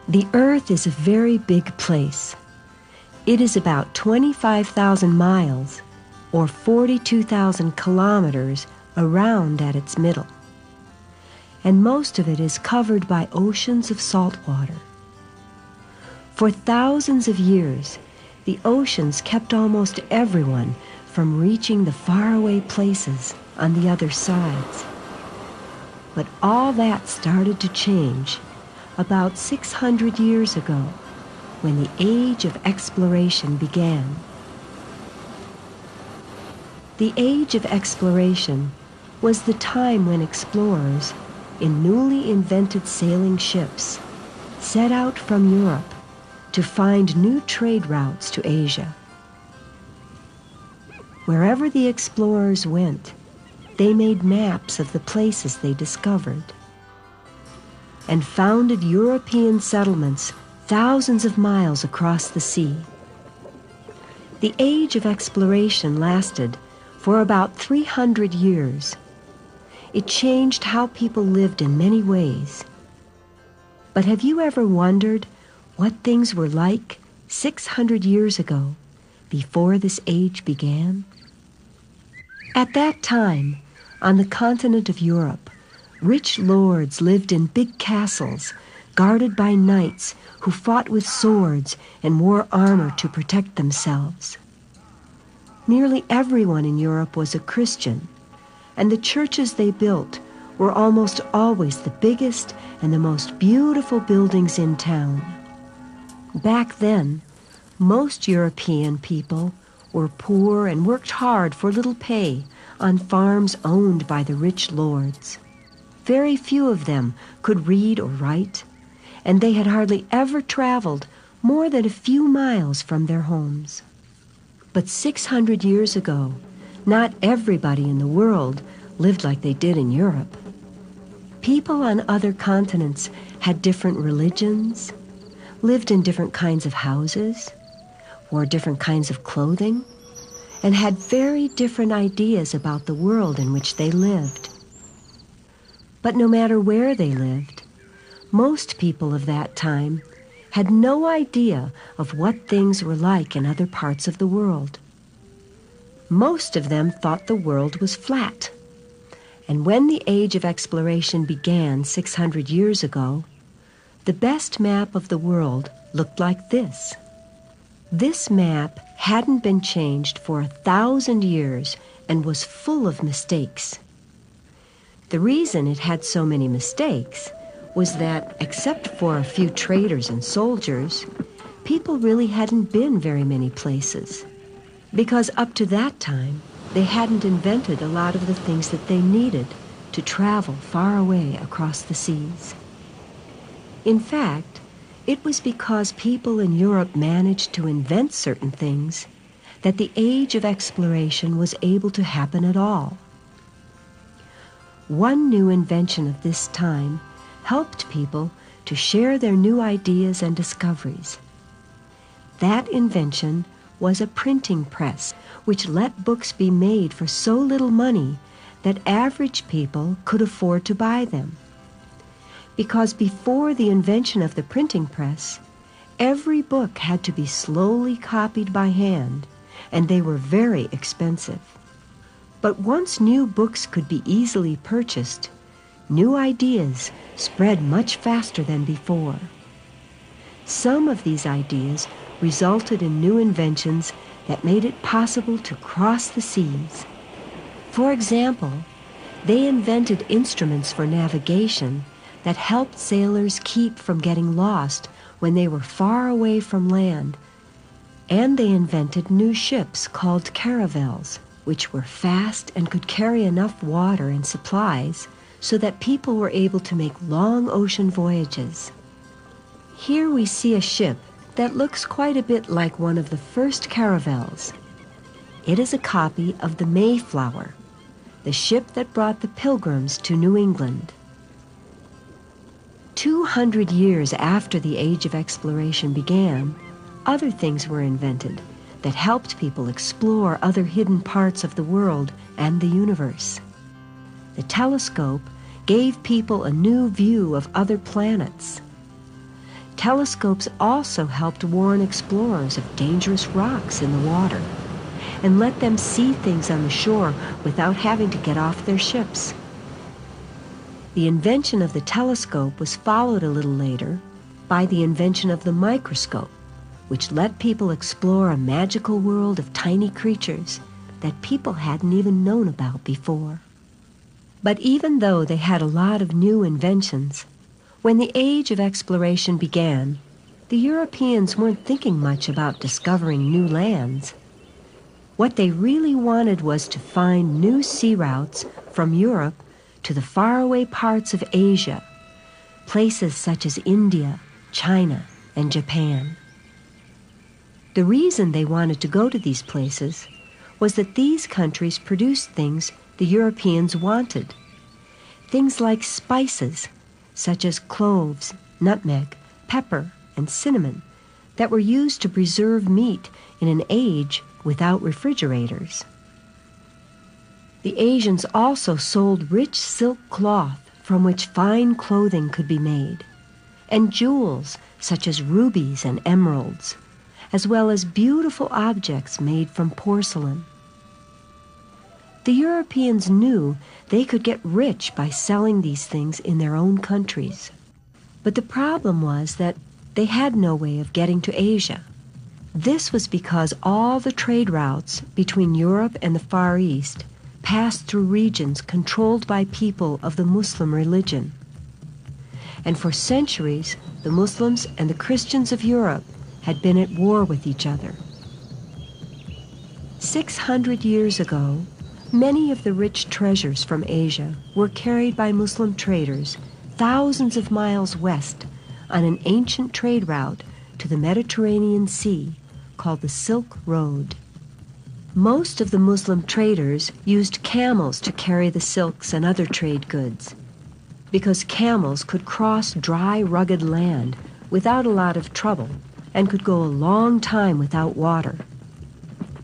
The Earth is a very big place. It is about 25,000 miles, or 42,000 kilometers, around at its middle. And most of it is covered by oceans of salt water. For thousands of years, the oceans kept almost everyone from reaching the faraway places on the other sides. But all that started to change about 600 years ago, when the Age of Exploration began. The Age of Exploration was the time when explorers, in newly invented sailing ships, set out from Europe to find new trade routes to Asia. Wherever the explorers went, they made maps of the places they discovered and founded European settlements thousands of miles across the sea. The Age of Exploration lasted for about 300 years. It changed how people lived in many ways. But have you ever wondered what things were like 600 years ago, before this age began? At that time, on the continent of Europe, rich lords lived in big castles, guarded by knights who fought with swords and wore armor to protect themselves. Nearly everyone in Europe was a Christian, and the churches they built were almost always the biggest and the most beautiful buildings in town. Back then, most European people were poor and worked hard for little pay on farms owned by the rich lords. Very few of them could read or write, and they had hardly ever traveled more than a few miles from their homes. But 600 years ago, not everybody in the world lived like they did in Europe. People on other continents had different religions, lived in different kinds of houses, wore different kinds of clothing, and had very different ideas about the world in which they lived. But no matter where they lived, most people of that time had no idea of what things were like in other parts of the world. Most of them thought the world was flat. And when the Age of Exploration began 600 years ago, the best map of the world looked like this. This map hadn't been changed for 1,000 years and was full of mistakes. The reason it had so many mistakes was that, except for a few traders and soldiers, people really hadn't been very many places. Because up to that time, they hadn't invented a lot of the things that they needed to travel far away across the seas. In fact, it was because people in Europe managed to invent certain things that the Age of Exploration was able to happen at all. One new invention of this time helped people to share their new ideas and discoveries. That invention was a printing press, which let books be made for so little money that average people could afford to buy them. Because before the invention of the printing press, every book had to be slowly copied by hand, and they were very expensive. But once new books could be easily purchased, new ideas spread much faster than before. Some of these ideas resulted in new inventions that made it possible to cross the seas. For example, they invented instruments for navigation that helped sailors keep from getting lost when they were far away from land, and they invented new ships called caravels, which were fast and could carry enough water and supplies so that people were able to make long ocean voyages. Here we see a ship that looks quite a bit like one of the first caravels. It is a copy of the Mayflower, the ship that brought the Pilgrims to New England. 200 years after the Age of Exploration began, other things were invented that helped people explore other hidden parts of the world and the universe. The telescope gave people a new view of other planets. telescopes also helped warn explorers of dangerous rocks in the water and let them see things on the shore without having to get off their ships. The invention of the telescope was followed a little later by the invention of the microscope, which let people explore a magical world of tiny creatures that people hadn't even known about before. But even though they had a lot of new inventions, when the age of exploration began, the Europeans weren't thinking much about discovering new lands. What they really wanted was to find new sea routes from Europe to the faraway parts of Asia, places such as India, China, and Japan. The reason they wanted to go to these places was that these countries produced things the Europeans wanted. Things like spices, such as cloves, nutmeg, pepper, and cinnamon, that were used to preserve meat in an age without refrigerators. The Asians also sold rich silk cloth from which fine clothing could be made, and jewels such as rubies and emeralds, as well as beautiful objects made from porcelain. The Europeans knew they could get rich by selling these things in their own countries. But the problem was that they had no way of getting to Asia. This was because all the trade routes between Europe and the Far East passed through regions controlled by people of the Muslim religion. And for centuries, the Muslims and the Christians of Europe had been at war with each other. 600 years ago, many of the rich treasures from Asia were carried by Muslim traders thousands of miles west on an ancient trade route to the Mediterranean Sea called the Silk Road. Most of the Muslim traders used camels to carry the silks and other trade goods, because camels could cross dry, rugged land without a lot of trouble and could go a long time without water.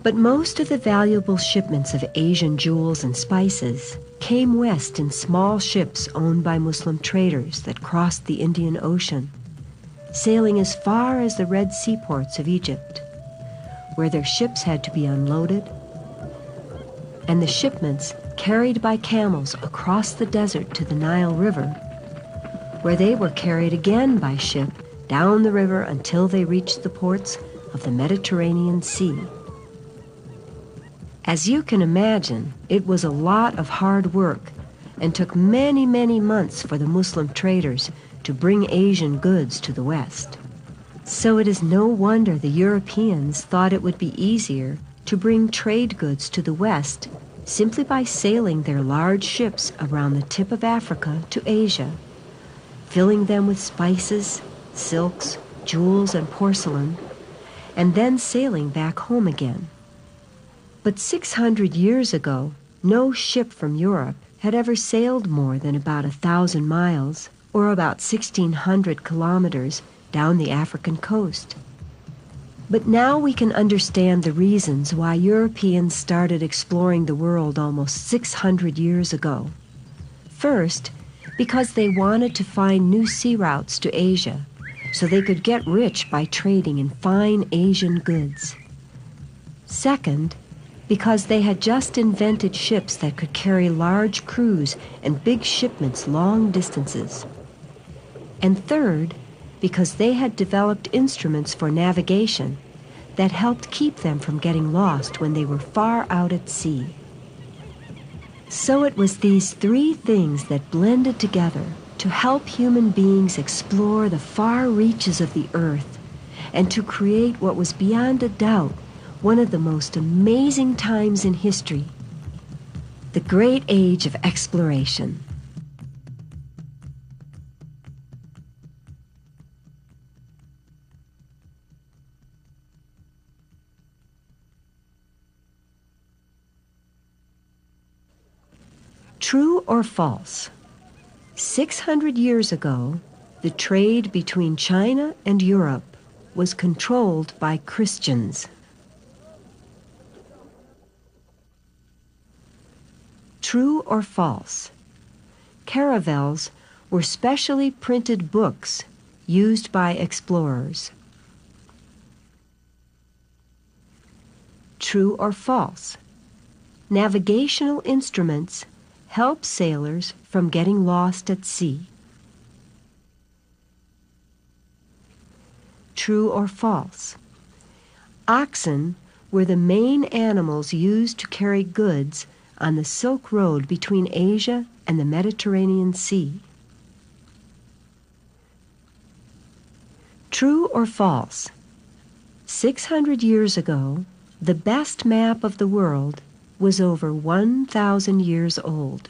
But most of the valuable shipments of Asian jewels and spices came west in small ships owned by Muslim traders that crossed the Indian Ocean, sailing as far as the Red Sea ports of Egypt, where their ships had to be unloaded, and the shipments carried by camels across the desert to the Nile River, where they were carried again by ship down the river until they reached the ports of the Mediterranean Sea. As you can imagine, it was a lot of hard work and took many, many months for the Muslim traders to bring Asian goods to the West. So it is no wonder the Europeans thought it would be easier to bring trade goods to the West simply by sailing their large ships around the tip of Africa to Asia, filling them with spices, silks, jewels, and porcelain, and then sailing back home again. But 600 years ago, no ship from Europe had ever sailed more than about 1,000 miles, or about 1,600 kilometers, down the African coast. But now we can understand the reasons why Europeans started exploring the world almost 600 years ago. First, because they wanted to find new sea routes to Asia, so they could get rich by trading in fine Asian goods. Second, because they had just invented ships that could carry large crews and big shipments long distances. And third, because they had developed instruments for navigation that helped keep them from getting lost when they were far out at sea. So it was these three things that blended together to help human beings explore the far reaches of the earth and to create what was beyond a doubt one of the most amazing times in history, the Great Age of Exploration. True or false? 600 years ago, the trade between China and Europe was controlled by Christians. True or false? Caravels were specially printed books used by explorers. True or false? Navigational instruments help sailors from getting lost at sea. True or false? Oxen were the main animals used to carry goods on the Silk Road between Asia and the Mediterranean Sea. True or false? 600 years ago, the best map of the world was over 1,000 years old.